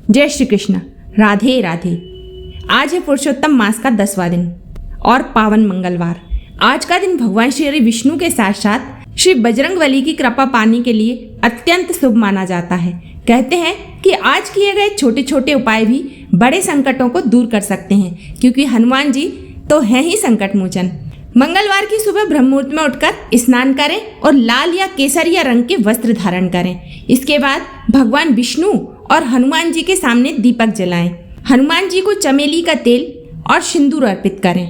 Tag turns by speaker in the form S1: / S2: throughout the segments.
S1: जय श्री कृष्ण। राधे राधे। आज है पुरुषोत्तम मास का 10वां दिन और पावन मंगलवार। आज का दिन भगवान श्री विष्णु के साथ साथ श्री बजरंगबली की कृपा पाने के लिए अत्यंत शुभ माना जाता है। कहते हैं कि आज किए गए छोटे छोटे उपाय भी बड़े संकटों को दूर कर सकते हैं, क्योंकि हनुमान जी तो हैं ही संकट मोचन। मंगलवार की सुबह ब्रह्म मुहूर्त में उठकर स्नान करें और लाल या केसरिया रंग के वस्त्र धारण करें। इसके बाद भगवान विष्णु और हनुमान जी के सामने दीपक जलाएं। हनुमान जी को चमेली का तेल और सिंदूर अर्पित करें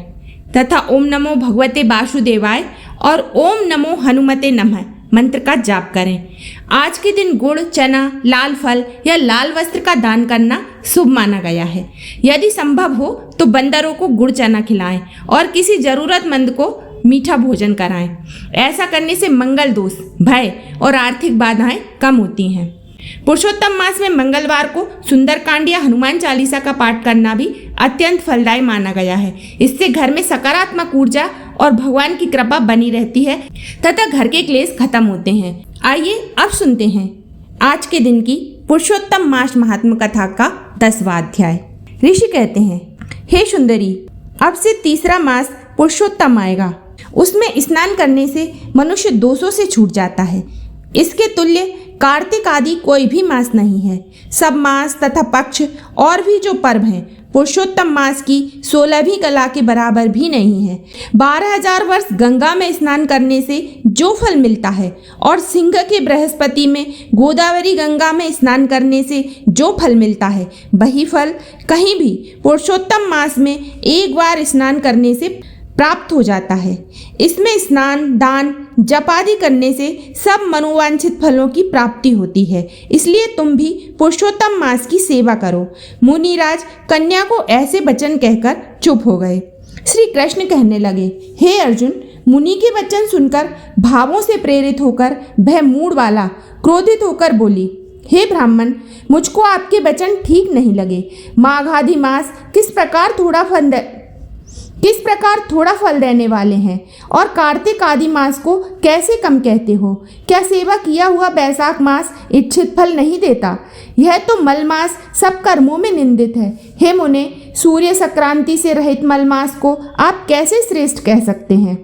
S1: तथा ओम नमो भगवते वासुदेवाय और ओम नमो हनुमते नमः मंत्र का जाप करें। आज के दिन गुड़, चना, लाल फल या लाल वस्त्र का दान करना शुभ माना गया है। यदि संभव हो तो बंदरों को गुड़ चना खिलाएं और किसी जरूरतमंद को मीठा भोजन कराएं। ऐसा करने से मंगल दोष, भय और आर्थिक बाधाएं कम होती हैं। पुरुषोत्तम मास में मंगलवार को सुंदरकांड या हनुमान चालीसा का पाठ करना भी अत्यंत फलदायी माना गया है। इससे घर में सकारात्मक ऊर्जा और भगवान की कृपा बनी रहती है तथा घर के क्लेश खत्म होते हैं। आइए अब सुनते हैं आज के दिन की पुरुषोत्तम मास महात्म कथा का 10वां अध्याय। ऋषि कहते हैं, हे सुंदरी, अब से तीसरा मास पुरुषोत्तम आएगा। उसमें स्नान करने से मनुष्य दोषों से छूट जाता है। इसके तुल्य कार्तिक आदि कोई भी मास नहीं है। सब मास तथा पक्ष और भी जो पर्व हैं पुरुषोत्तम मास की 16वीं कला के बराबर भी नहीं है। 12,000 वर्ष गंगा में स्नान करने से जो फल मिलता है और सिंह के बृहस्पति में गोदावरी गंगा में स्नान करने से जो फल मिलता है, वही फल कहीं भी पुरुषोत्तम मास में एक बार स्नान करने से प्राप्त हो जाता है। इसमें स्नान, दान, जप आदि करने से सब मनोवांछित फलों की प्राप्ति होती है। इसलिए तुम भी पुरुषोत्तम मास की सेवा करो। मुनिराज कन्या को ऐसे वचन कहकर चुप हो गए। श्री कृष्ण कहने लगे, हे अर्जुन, मुनि के वचन सुनकर भावों से प्रेरित होकर वह मूड वाला क्रोधित होकर बोली, हे ब्राह्मण, मुझको आपके वचन ठीक नहीं लगे। माघ आदि मास किस प्रकार थोड़ा फल देने वाले हैं और कार्तिक आदि मास को कैसे कम कहते हो? क्या सेवा किया हुआ बैसाख मास इच्छित फल नहीं देता? यह तो मल मास सब कर्मों में निंदित है। हे मुने, सूर्य संक्रांति से रहित मल मास को आप कैसे श्रेष्ठ कह सकते हैं?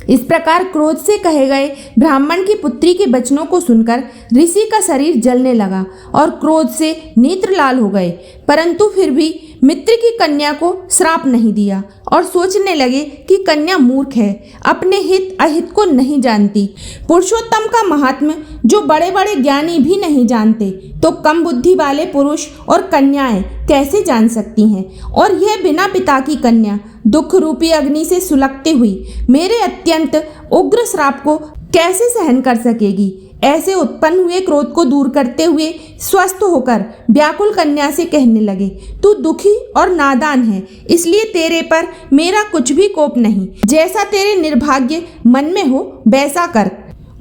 S1: इस प्रकार क्रोध से कहे गए ब्राह्मण की पुत्री के वचनों को सुनकर ऋषि का शरीर जलने लगा और क्रोध से नेत्र लाल हो गए, परंतु फिर भी मित्र की कन्या को श्राप नहीं दिया और सोचने लगे कि कन्या मूर्ख है, अपने हित अहित को नहीं जानती। पुरुषोत्तम का महात्म्य जो बड़े बड़े ज्ञानी भी नहीं जानते, तो कम बुद्धि वाले पुरुष और कन्याएं कैसे जान सकती हैं? और यह बिना पिता की कन्या दुख रूपी अग्नि से सुलगते हुई मेरे अत्यंत उग्र श्राप को कैसे सहन कर सकेगी? ऐसे उत्पन्न हुए क्रोध को दूर करते हुए स्वस्थ होकर व्याकुल कन्या से कहने लगे, तू दुखी और नादान है, इसलिए तेरे पर मेरा कुछ भी कोप नहीं। जैसा तेरे निर्भाग्य मन में हो वैसा कर,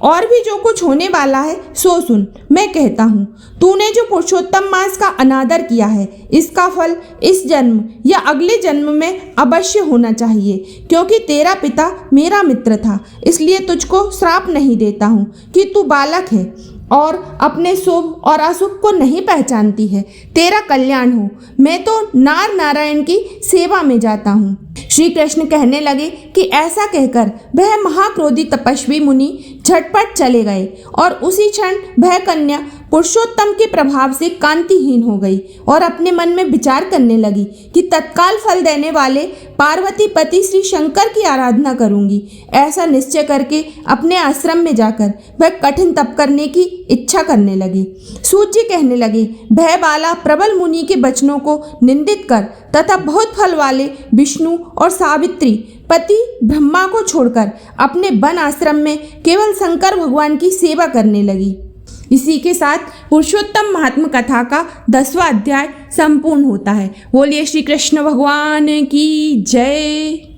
S1: और भी जो कुछ होने वाला है सो सुन। मैं कहता हूँ, तूने जो पुरुषोत्तम मास का अनादर किया है, इसका फल इस जन्म या अगले जन्म में अवश्य होना चाहिए। क्योंकि तेरा पिता मेरा मित्र था, इसलिए तुझको श्राप नहीं देता हूँ कि तू बालक है और अपने शुभ और अशुभ को नहीं पहचानती है। तेरा कल्याण हो। मैं तो नार नारायण की सेवा में जाता हूँ। श्री कृष्ण कहने लगे कि ऐसा कहकर वह महाक्रोधी तपस्वी मुनि झटपट चले गए और उसी क्षण वह कन्या पुरुषोत्तम के प्रभाव से कांतिहीन हो गई और अपने मन में विचार करने लगी कि तत्काल फल देने वाले पार्वती पति श्री शंकर की आराधना करूंगी। ऐसा निश्चय करके अपने आश्रम में जाकर वह कठिन तप करने की इच्छा करने लगी। सूर्य कहने लगे, भय बाला प्रबल मुनि के वचनों को निंदित कर तथा बहुत फल वाले विष्णु और सावित्री पति ब्रह्मा को छोड़कर अपने वन आश्रम में केवल शंकर भगवान की सेवा करने लगी। इसी के साथ पुरुषोत्तम महात्म कथा का 10वां अध्याय संपूर्ण होता है। बोलिए श्री कृष्ण भगवान की जय।